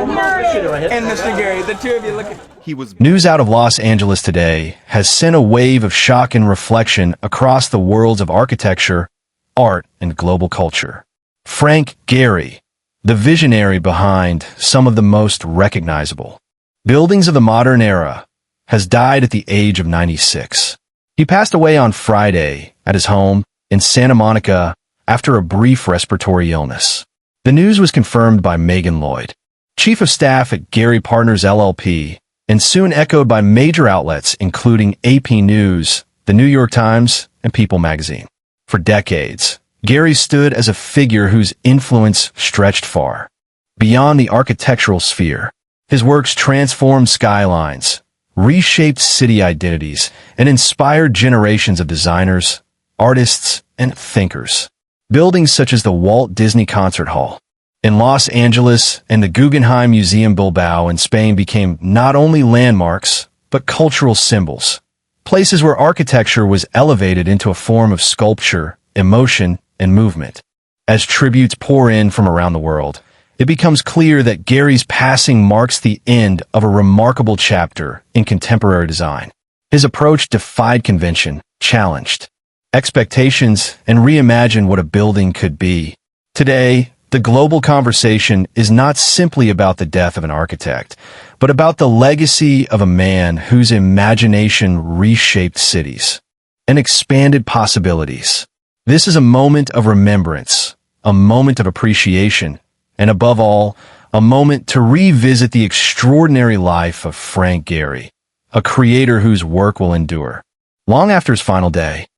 And Mr. Gehry, the two of you looking. News out of Los Angeles today has sent a wave of shock and reflection across the worlds of architecture, art, and global culture. Frank Gehry, the visionary behind some of the most recognizable buildings of the modern era, has died at the age of 96. He passed away on Friday at his home in Santa Monica after a brief respiratory illness. The news was confirmed by Megan Lloyd, chief of staff at Gehry Partners LLP, and soon echoed by major outlets including AP News, The New York Times, and People magazine. For decades, Gehry stood as a figure whose influence stretched far beyond the architectural sphere. His works transformed skylines, reshaped city identities, and inspired generations of designers, artists, and thinkers. Buildings such as the Walt Disney Concert Hall in Los Angeles and the Guggenheim Bilbao in Spain became not only landmarks, but cultural symbols, places where architecture was elevated into a form of sculpture, emotion, and movement. As tributes pour in from around the world, it becomes clear that Gehry's passing marks the end of a remarkable chapter in contemporary design. His approach defied convention, challenged expectations, and reimagined what a building could be. Today, the global conversation is not simply about the death of an architect, but about the legacy of a man whose imagination reshaped cities and expanded possibilities. This is a moment of remembrance, a moment of appreciation, and above all, a moment to revisit the extraordinary life of Frank Gehry, a creator whose work will endure long after his final day.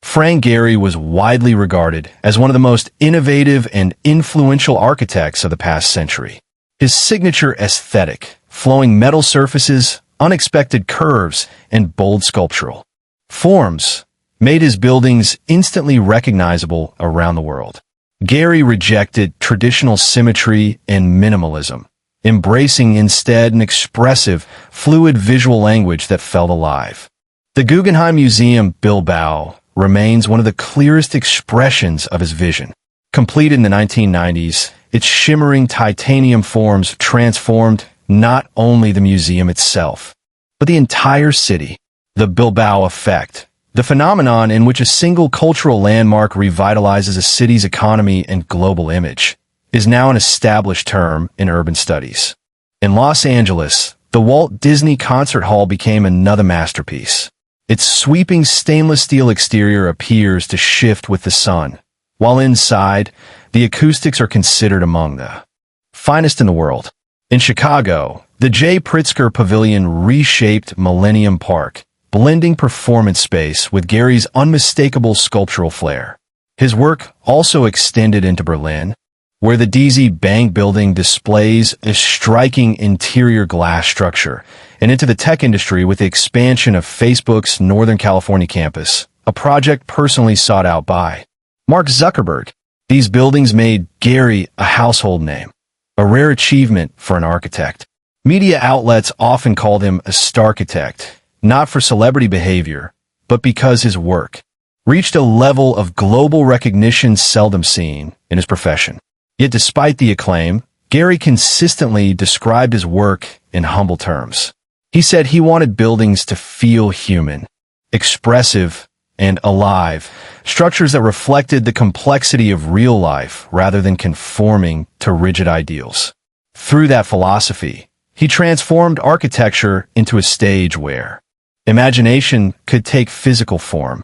Frank Gehry was widely regarded as one of the most innovative and influential architects of the past century. His signature aesthetic, flowing metal surfaces, unexpected curves, and bold sculptural forms made his buildings instantly recognizable around the world. Gehry rejected traditional symmetry and minimalism, embracing instead an expressive, fluid visual language that felt alive. The Guggenheim Bilbao remains one of the clearest expressions of his vision. Completed in the 1990s, its shimmering titanium forms transformed not only the museum itself, but the entire city. The Bilbao effect, the phenomenon in which a single cultural landmark revitalizes a city's economy and global image, is now an established term in urban studies. In Los Angeles, the Walt Disney Concert Hall became another masterpiece. Its sweeping stainless steel exterior appears to shift with the sun, while inside, the acoustics are considered among the finest in the world. In Chicago, the J. Pritzker Pavilion reshaped Millennium Park, blending performance space with Gehry's unmistakable sculptural flair. His work also extended into Berlin, where the DZ Bank building displays a striking interior glass structure, and into the tech industry with the expansion of Facebook's Northern California campus, a project personally sought out by Mark Zuckerberg. These buildings made Gehry a household name, a rare achievement for an architect. Media outlets often called him a starchitect, not for celebrity behavior, but because his work reached a level of global recognition seldom seen in his profession. Yet despite the acclaim, Gehry consistently described his work in humble terms. He said he wanted buildings to feel human, expressive, and alive, structures that reflected the complexity of real life rather than conforming to rigid ideals. Through that philosophy, he transformed architecture into a stage where imagination could take physical form.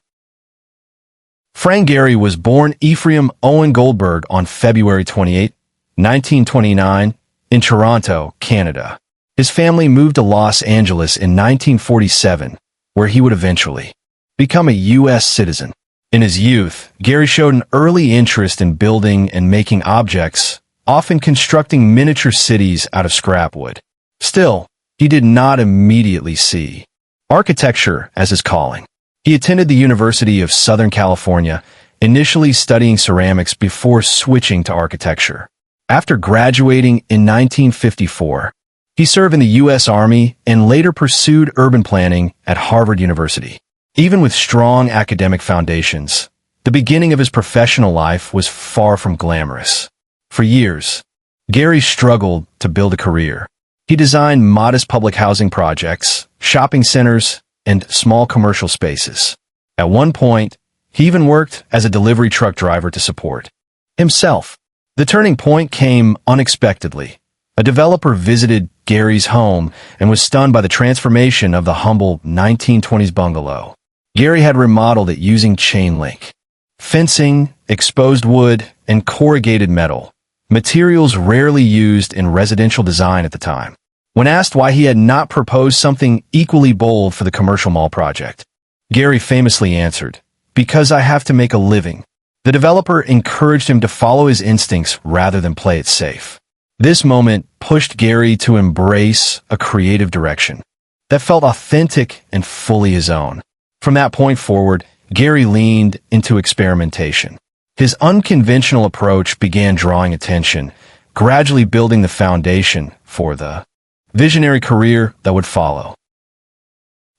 Frank Gehry was born Ephraim Owen Goldberg on February 28, 1929, in Toronto, Canada. His family moved to Los Angeles in 1947, where he would eventually become a U.S. citizen. In his youth, Gehry showed an early interest in building and making objects, often constructing miniature cities out of scrap wood. Still, he did not immediately see architecture as his calling. He attended the University of Southern California, initially studying ceramics before switching to architecture. After graduating in 1954, he served in the U.S. Army and later pursued urban planning at Harvard University. Even with strong academic foundations, the beginning of his professional life was far from glamorous. For years, Gehry struggled to build a career. He designed modest public housing projects, shopping centers, and small commercial spaces. At one point, he even worked as a delivery truck driver to support himself. The turning point came unexpectedly. A developer visited Gehry's home and was stunned by the transformation of the humble 1920s bungalow. Gehry had remodeled it using chain link fencing, exposed wood, and corrugated metal, materials rarely used in residential design at the time. When asked why he had not proposed something equally bold for the commercial mall project, Gehry famously answered, "Because I have to make a living." The developer encouraged him to follow his instincts rather than play it safe. This moment pushed Gehry to embrace a creative direction that felt authentic and fully his own. From that point forward, Gehry leaned into experimentation. His unconventional approach began drawing attention, gradually building the foundation for the visionary career that would follow.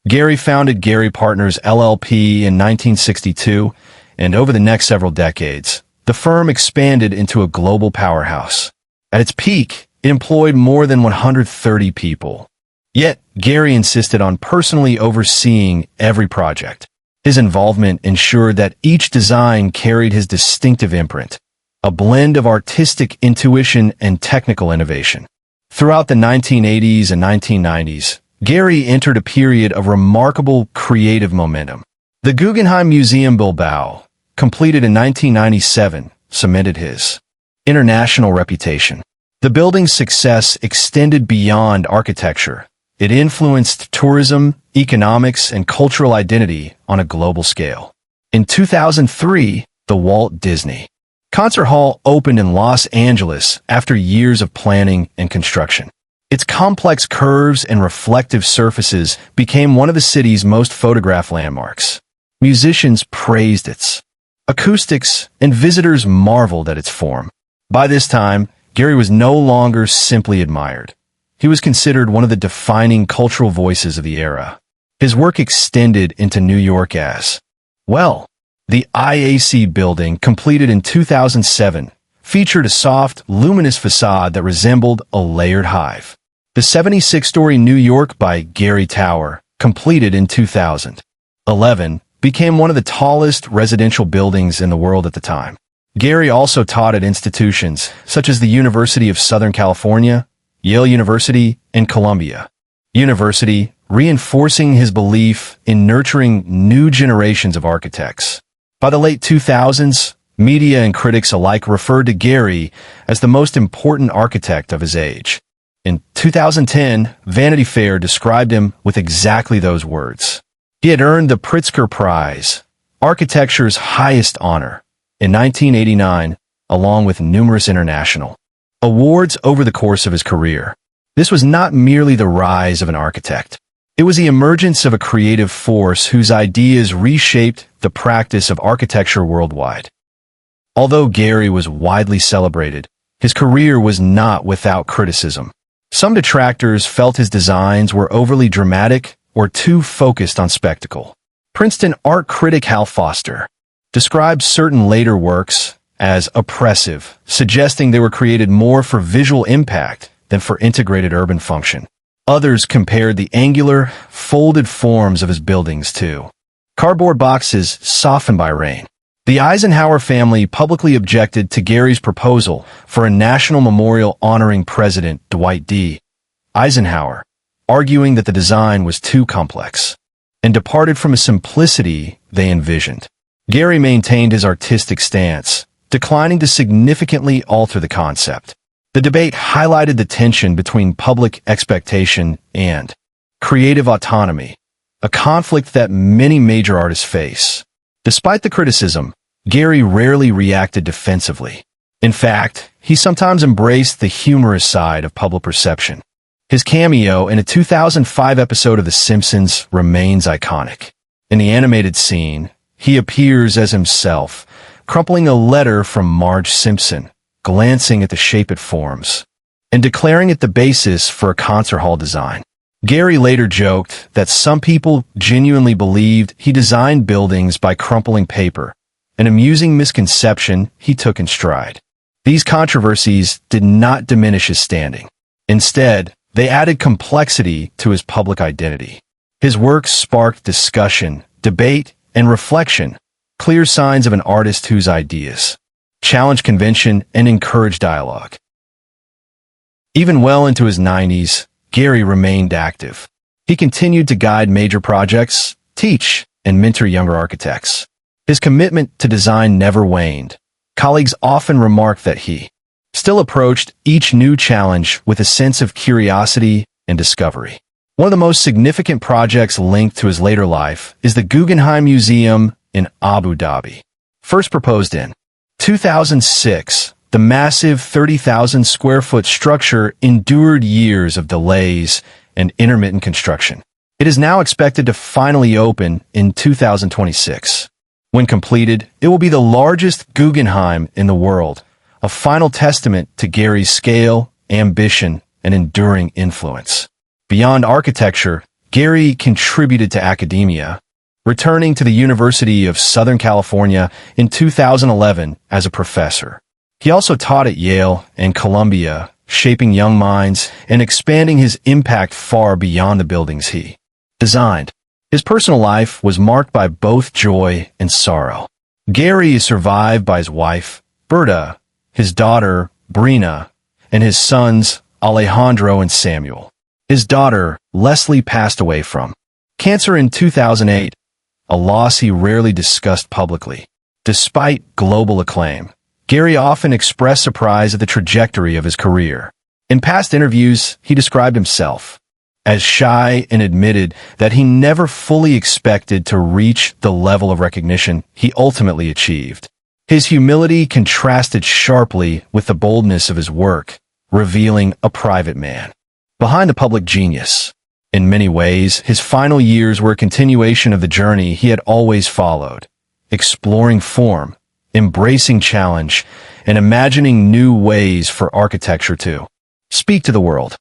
Gehry founded Gehry Partners LLP in 1962, and over the next several decades, the firm expanded into a global powerhouse. At its peak, it employed more than 130 people. Yet, Gehry insisted on personally overseeing every project. His involvement ensured that each design carried his distinctive imprint, a blend of artistic intuition and technical innovation. Throughout the 1980s and 1990s, Gehry entered a period of remarkable creative momentum. The Guggenheim Bilbao, completed in 1997, cemented his international reputation. The building's success extended beyond architecture. It influenced tourism, economics, and cultural identity on a global scale. In 2003, the Walt Disney Concert Hall opened in Los Angeles after years of planning and construction. Its complex curves and reflective surfaces became one of the city's most photographed landmarks. Musicians praised its acoustics, and visitors marveled at its form. By this time, Gehry was no longer simply admired. He was considered one of the defining cultural voices of the era. His work extended into New York as well. The IAC building, completed in 2007, featured a soft, luminous facade that resembled a layered hive. The 76-story New York by Gehry Tower, completed in 2011, became one of the tallest residential buildings in the world at the time. Gehry also taught at institutions such as the University of Southern California, Yale University, and Columbia University, reinforcing his belief in nurturing new generations of architects. By the late 2000s, media and critics alike referred to Gehry as the most important architect of his age. In 2010, Vanity Fair described him with exactly those words. He had earned the Pritzker Prize, architecture's highest honor, in 1989, along with numerous international awards over the course of his career. This was not merely the rise of an architect. It was the emergence of a creative force whose ideas reshaped the practice of architecture worldwide. Although Gehry was widely celebrated, his career was not without criticism. Some detractors felt his designs were overly dramatic or too focused on spectacle. Princeton art critic Hal Foster described certain later works as oppressive, suggesting they were created more for visual impact than for integrated urban function. Others compared the angular, folded forms of his buildings to cardboard boxes softened by rain. The Eisenhower family publicly objected to Gehry's proposal for a national memorial honoring President Dwight D. Eisenhower, arguing that the design was too complex and departed from a simplicity they envisioned. Gehry maintained his artistic stance, declining to significantly alter the concept. The debate highlighted the tension between public expectation and creative autonomy, a conflict that many major artists face. Despite the criticism, Gehry rarely reacted defensively. In fact, he sometimes embraced the humorous side of public perception. His cameo in a 2005 episode of The Simpsons remains iconic. In the animated scene, he appears as himself, crumpling a letter from Marge Simpson, glancing at the shape it forms, and declaring it the basis for a concert hall design. Gehry later joked that some people genuinely believed he designed buildings by crumpling paper, an amusing misconception he took in stride. These controversies did not diminish his standing. Instead, they added complexity to his public identity. His work sparked discussion, debate, and reflection, clear signs of an artist whose ideas challenged convention and encouraged dialogue. Even well into his 90s, Gehry remained active. He continued to guide major projects, teach, and mentor younger architects. His commitment to design never waned. Colleagues often remarked that he still approached each new challenge with a sense of curiosity and discovery. One of the most significant projects linked to his later life is the Guggenheim Museum in Abu Dhabi. First proposed in 2006, the massive 30,000 square foot structure endured years of delays and intermittent construction. It is now expected to finally open in 2026. When completed, it will be the largest Guggenheim in the world, a final testament to Gehry's scale, ambition, and enduring influence. Beyond architecture, Gehry contributed to academia, returning to the University of Southern California in 2011 as a professor. He also taught at Yale and Columbia, shaping young minds and expanding his impact far beyond the buildings he designed. His personal life was marked by both joy and sorrow. Gehry is survived by his wife, Berta, his daughter, Brina, and his sons, Alejandro and Samuel. His daughter, Leslie, passed away from cancer in 2008, a loss he rarely discussed publicly. Despite global acclaim, Gehry often expressed surprise at the trajectory of his career. In past interviews, he described himself as shy and admitted that he never fully expected to reach the level of recognition he ultimately achieved. His humility contrasted sharply with the boldness of his work, revealing a private man behind a public genius. In many ways, his final years were a continuation of the journey he had always followed, exploring form, embracing challenge, and imagining new ways for architecture to speak to the world.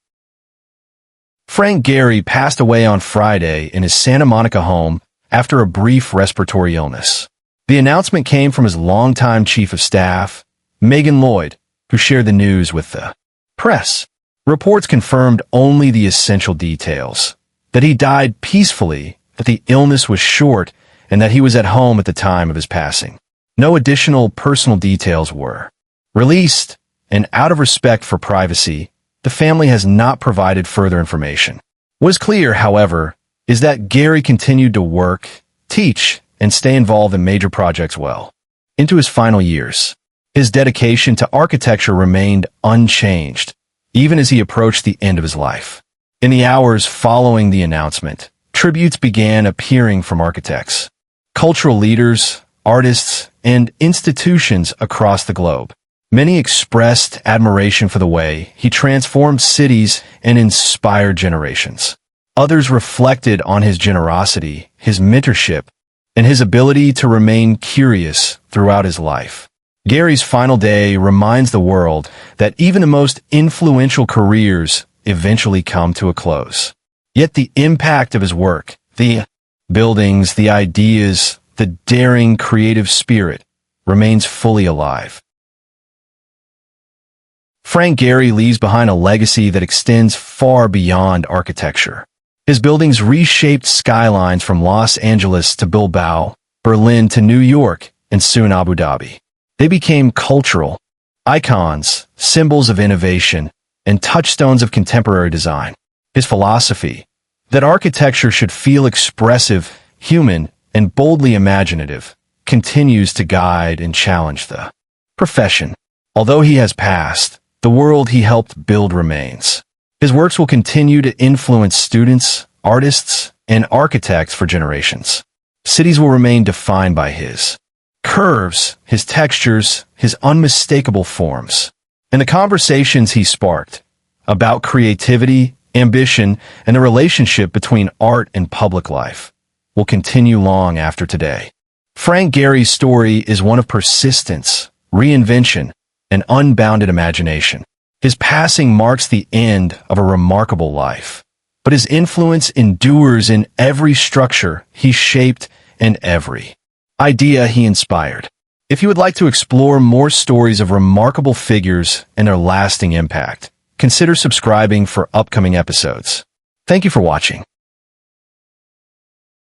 Frank Gehry passed away on Friday in his Santa Monica home after a brief respiratory illness. The announcement came from his longtime chief of staff, Megan Lloyd, who shared the news with the press. Reports confirmed only the essential details, that he died peacefully, that the illness was short, and that he was at home at the time of his passing. No additional personal details were released, and out of respect for privacy, the family has not provided further information. What is clear, however, is that Gehry continued to work, teach, and stay involved in major projects well into his final years. His dedication to architecture remained unchanged, even as he approached the end of his life. In the hours following the announcement, tributes began appearing from architects, cultural leaders, artists, and institutions across the globe. Many expressed admiration for the way he transformed cities and inspired generations. Others reflected on his generosity, his mentorship, and his ability to remain curious throughout his life. Gehry's final day reminds the world that even the most influential careers eventually come to a close. Yet the impact of his work, the buildings, the ideas, the daring creative spirit, remains fully alive. Frank Gehry leaves behind a legacy that extends far beyond architecture. His buildings reshaped skylines from Los Angeles to Bilbao, Berlin to New York, and soon Abu Dhabi. They became cultural icons, symbols of innovation, and touchstones of contemporary design. His philosophy, that architecture should feel expressive, human, and boldly imaginative, continues to guide and challenge the profession. Although he has passed, the world he helped build remains. His works will continue to influence students, artists, and architects for generations. Cities will remain defined by his curves, his textures, his unmistakable forms, and the conversations he sparked about creativity, ambition, and the relationship between art and public life will continue long after today. Frank Gehry's story is one of persistence, reinvention, and unbounded imagination. His passing marks the end of a remarkable life, but his influence endures in every structure he shaped and every idea he inspired. If you would like to explore more stories of remarkable figures and their lasting impact, consider subscribing for upcoming episodes. Thank you for watching.